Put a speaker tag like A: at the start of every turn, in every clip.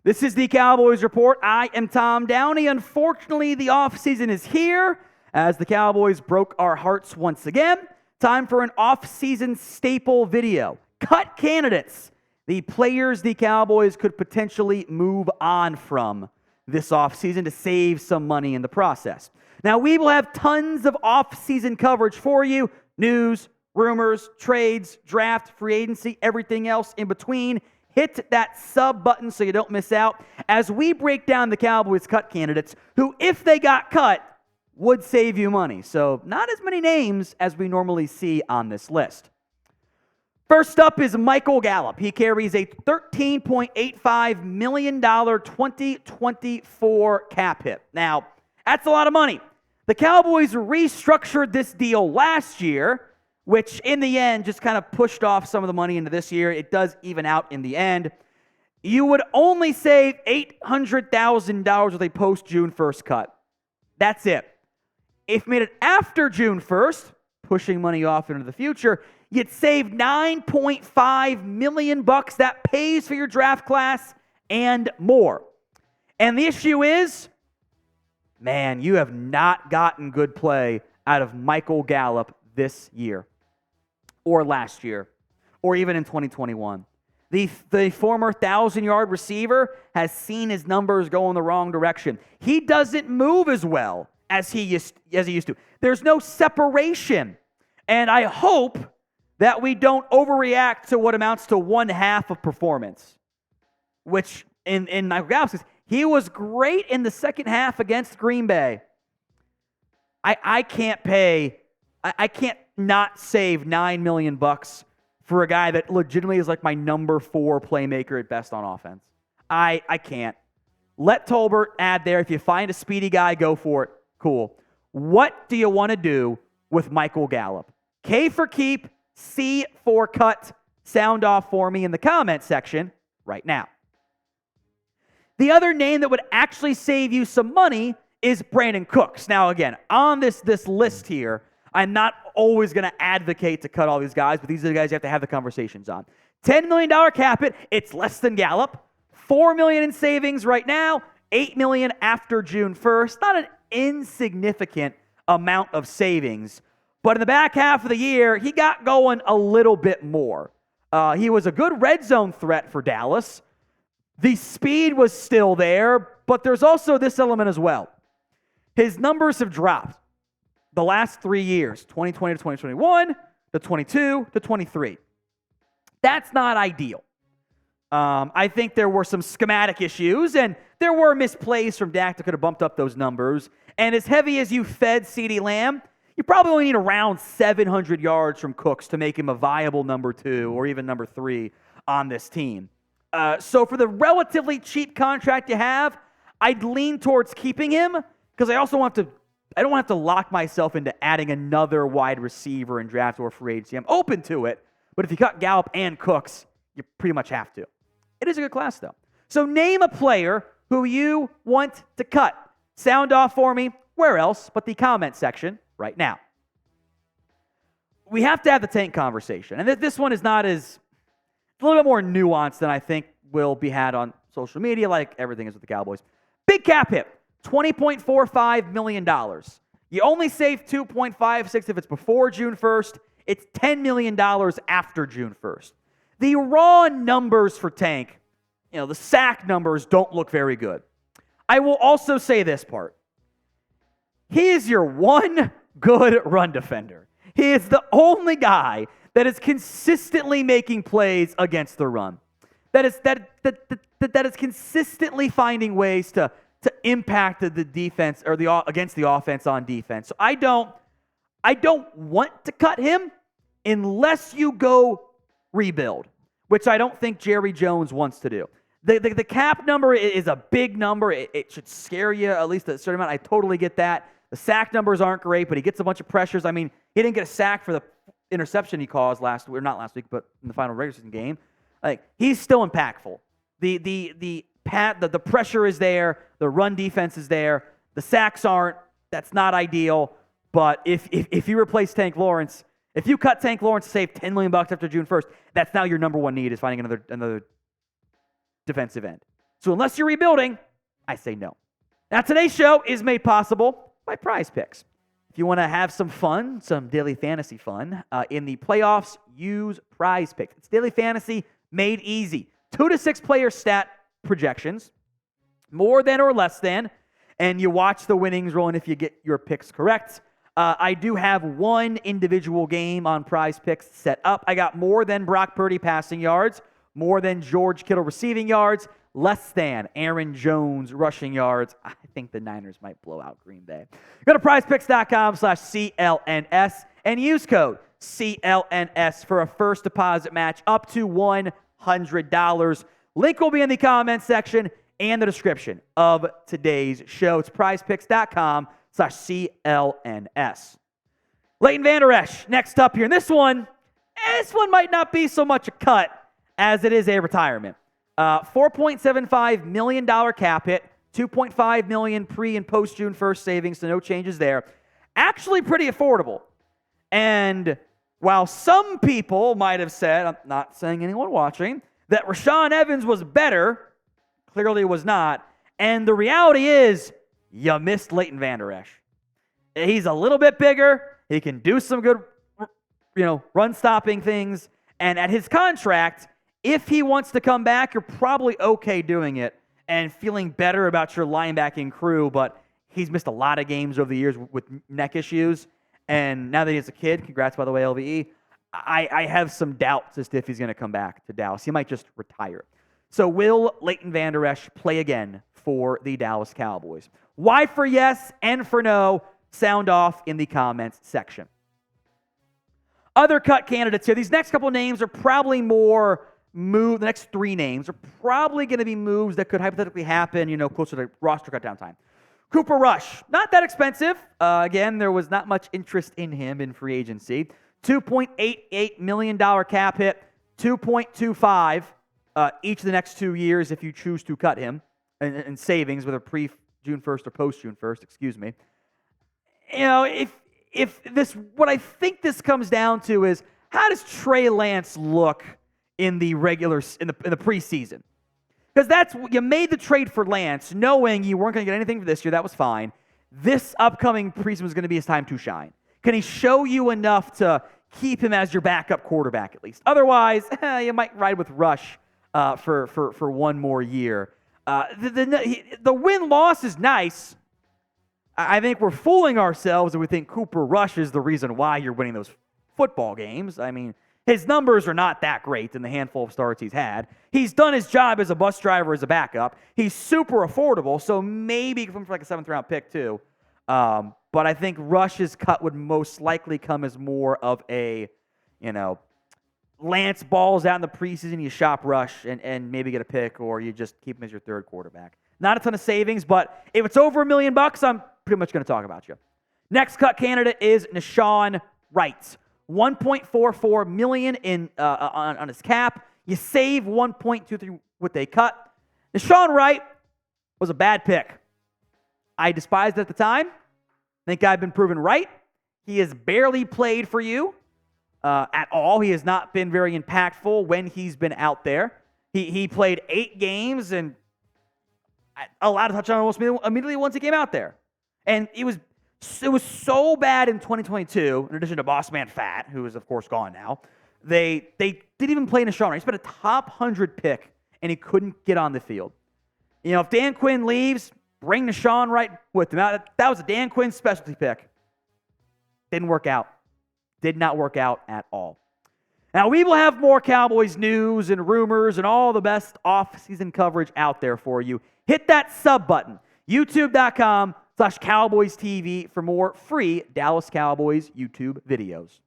A: This is the Cowboys Report. I am Tom Downey. Unfortunately, the offseason is here as the Cowboys broke our hearts once again. Time for an offseason staple video. Cut candidates, the players the Cowboys could potentially move on from this offseason to save some money in the process. Now, we will have tons of offseason coverage for you. News, rumors, trades, draft, free agency, everything else in between. Hit that sub button so you don't miss out as we break down the Cowboys cut candidates who, if they got cut, would save you money. So not as many names as we normally see on this list. First up is Michael Gallup. He carries a $13.85 million 2024 cap hit. Now, that's a lot of money. The Cowboys restructured this deal last year, which in the end just kind of pushed off some of the money into this year. It does even out in the end. You would only save $800,000 with a post-June 1st cut. That's it. If you made it after June 1st, pushing money off into the future, you'd save $9.5 million. That pays for your draft class and more. And the issue is, man, you have not gotten good play out of Michael Gallup this year, or last year, or even in 2021. The former 1,000-yard receiver has seen his numbers go in the wrong direction. He doesn't move as well as he used to. There's no separation. And I hope that we don't overreact to what amounts to one half of performance, which in Michael Gallup's case, he was great in the second half against Green Bay. I can't not save $9 million for a guy that legitimately is like my number 4 playmaker at best on offense. I can't. Let Tolbert add there. If you find a speedy guy, go for it. Cool. What do you want to do with Michael Gallup? K for keep, C for cut. Sound off for me in the comment section right now. The other name that would actually save you some money is Brandin Cooks. Now, again, on this list here, I'm not always going to advocate to cut all these guys, but these are the guys you have to have the conversations on. $10 million cap hit, it's less than Gallup. $4 million in savings right now, $8 million after June 1st. Not an insignificant amount of savings, but in the back half of the year, he got going a little bit more. He was a good red zone threat for Dallas. The speed was still there, but there's also this element as well. His numbers have dropped the last 3 years, 2020 to 2021, to 22 to 23. That's not ideal. I think there were some schematic issues, and there were misplays from Dak that could have bumped up those numbers. And as heavy as you fed CeeDee Lamb, you probably only need around 700 yards from Cooks to make him a viable number 2 or even number 3 on this team. So for the relatively cheap contract you have, I'd lean towards keeping him because I don't want to have to lock myself into adding another wide receiver in draft or free agency. I'm open to it, but if you cut Gallup and Cooks, you pretty much have to. It is a good class, though. So name a player who you want to cut. Sound off for me. Where else but the comment section right now. We have to have the tank conversation. And this one is not as... a little bit more nuanced than I think will be had on social media, like everything is with the Cowboys. Big cap hit, $20.45 million. You only save $2.56 if it's before June 1st. It's $10 million after June 1st. The raw numbers for Tank, the sack numbers don't look very good. I will also say this part. He is your one good run defender. He is the only guy that is consistently making plays against the run. That is consistently finding ways to impact the defense or against the offense on defense. So I don't want to cut him unless you go rebuild, which I don't think Jerry Jones wants to do. The cap number is a big number. It should scare you at least a certain amount. I totally get that. The sack numbers aren't great, but he gets a bunch of pressures. I mean, he didn't get a sack for the interception he caused not last week, but in the final regular season game. Like, he's still impactful. The pressure is there. The run defense is there. The sacks aren't. That's not ideal. But if you replace Tank Lawrence, if you cut Tank Lawrence to save $10 million after June 1st, that's now your number one need is finding another defensive end. So unless you're rebuilding, I say no. Now, today's show is made possible by Prize Picks. If you want to have some fun, some daily fantasy fun, in the playoffs, use Prize Picks. It's daily fantasy made easy. 2 to 6 player stat projections, more than or less than, and you watch the winnings roll in if you get your picks correct. I do have one individual game on Prize Picks set up. I got more than Brock Purdy passing yards, more than George Kittle receiving yards, less than Aaron Jones rushing yards. I think the Niners might blow out Green Bay. Go to prizepicks.com/CLNS and use code CLNS for a first deposit match up to $100. Link will be in the comments section and the description of today's show. It's prizepicks.com/CLNS. Leighton Vander Esch next up here. And this one might not be so much a cut as it is a retirement. $4.75 million cap hit, $2.5 million pre and post June 1st savings, so no changes there. Actually pretty affordable. And while some people might have said, I'm not saying anyone watching, that Rashaan Evans was better, clearly was not. And the reality is, you missed Leighton Vander Esch. He's a little bit bigger. He can do some good, run-stopping things. And at his contract, if he wants to come back, you're probably okay doing it and feeling better about your linebacking crew, but he's missed a lot of games over the years with neck issues, and now that he's a kid, congrats, by the way, LVE, I have some doubts as to if he's going to come back to Dallas. He might just retire. So will Leighton Vander Esch play again for the Dallas Cowboys? Why for yes and for no? Sound off in the comments section. Other cut candidates here. These next couple names are probably more the next 3 names are probably going to be moves that could hypothetically happen, closer to roster cut down time. Cooper Rush, not that expensive. Again, there was not much interest in him in free agency. $2.88 million cap hit, $2.25 each of the next 2 years if you choose to cut him, and savings whether pre-June 1st or post-June 1st, excuse me. If this, what I think this comes down to is, how does Trey Lance look in the preseason? Because you made the trade for Lance knowing you weren't going to get anything for this year. That was fine. This upcoming preseason was going to be his time to shine. Can he show you enough to keep him as your backup quarterback at least? Otherwise, you might ride with Rush for one more year. The win-loss is nice. I think we're fooling ourselves if we think Cooper Rush is the reason why you're winning those football games. I mean, his numbers are not that great in the handful of starts he's had. He's done his job as a bus driver, as a backup. He's super affordable, so maybe for like a 7th-round pick too. But I think Rush's cut would most likely come as more of a, Lance balls out in the preseason, you shop Rush and maybe get a pick, or you just keep him as your 3rd quarterback. Not a ton of savings, but if it's over $1 million, I'm pretty much going to talk about you. Next cut candidate is Nahshon Wright. $1.44 million on his cap. You save $1.23 with a cut. Nahshon Wright was a bad pick. I despised it at the time. I think I've been proven right. He has barely played for you at all. He has not been very impactful when he's been out there. He played 8 games and allowed a touchdown almost immediately once he came out there. And it was so bad in 2022, in addition to Boss Man Fat, who is, of course, gone now. They didn't even play Nahshon Wright. He's been a top 100 pick, and he couldn't get on the field. If Dan Quinn leaves, bring Nahshon Wright with him. That was a Dan Quinn specialty pick. Didn't work out. Did not work out at all. Now, we will have more Cowboys news and rumors and all the best off-season coverage out there for you. Hit that sub button, youtube.com/Cowboys TV for more free Dallas Cowboys YouTube videos.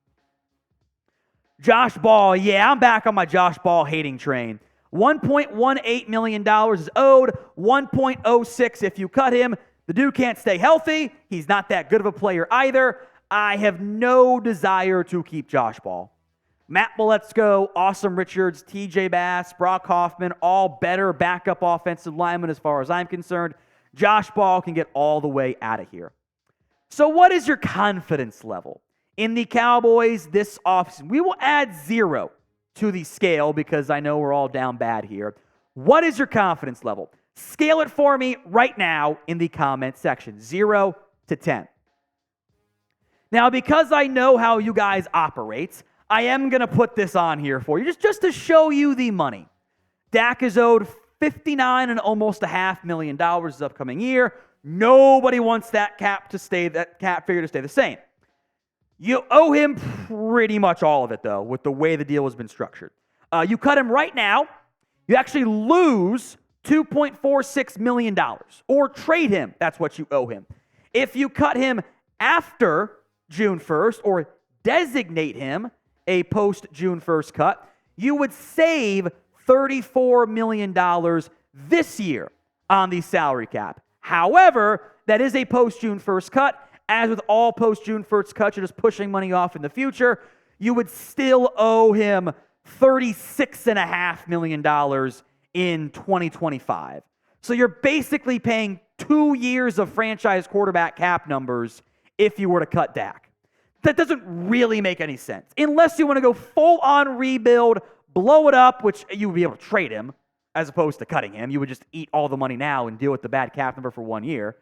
A: Josh Ball, yeah, I'm back on my Josh Ball hating train. $1.18 million is owed, $1.06 if you cut him. The dude can't stay healthy. He's not that good of a player either. I have no desire to keep Josh Ball. Matt Beletsko, Awesome Richards, TJ Bass, Brock Hoffman, all better backup offensive linemen as far as I'm concerned. Josh Ball can get all the way out of here. So what is your confidence level in the Cowboys this offseason? We will add 0 to the scale because I know we're all down bad here. What is your confidence level? Scale it for me right now in the comment section, 0 to 10. Now, because I know how you guys operate, I am going to put this on here for you, just to show you the money. Dak is owed $59 and almost $500,000 this upcoming year. Nobody wants that cap figure to stay the same. You owe him pretty much all of it, though, with the way the deal has been structured. You cut him right now, you actually lose $2.46 million, or trade him. That's what you owe him. If you cut him after June 1st, or designate him a post-June 1st cut, you would save $34 million this year on the salary cap. However, that is a post-June 1st cut. As with all post-June 1st cuts, you're just pushing money off in the future. You would still owe him $36.5 million in 2025. So you're basically paying 2 years of franchise quarterback cap numbers if you were to cut Dak. That doesn't really make any sense. Unless you want to go full-on rebuild, blow it up, which you would be able to trade him as opposed to cutting him. You would just eat all the money now and deal with the bad cap number for 1 year.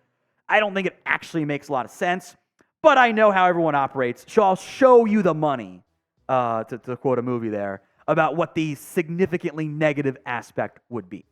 A: I don't think it actually makes a lot of sense, but I know how everyone operates, so I'll show you the money, to quote a movie there, about what the significantly negative aspect would be.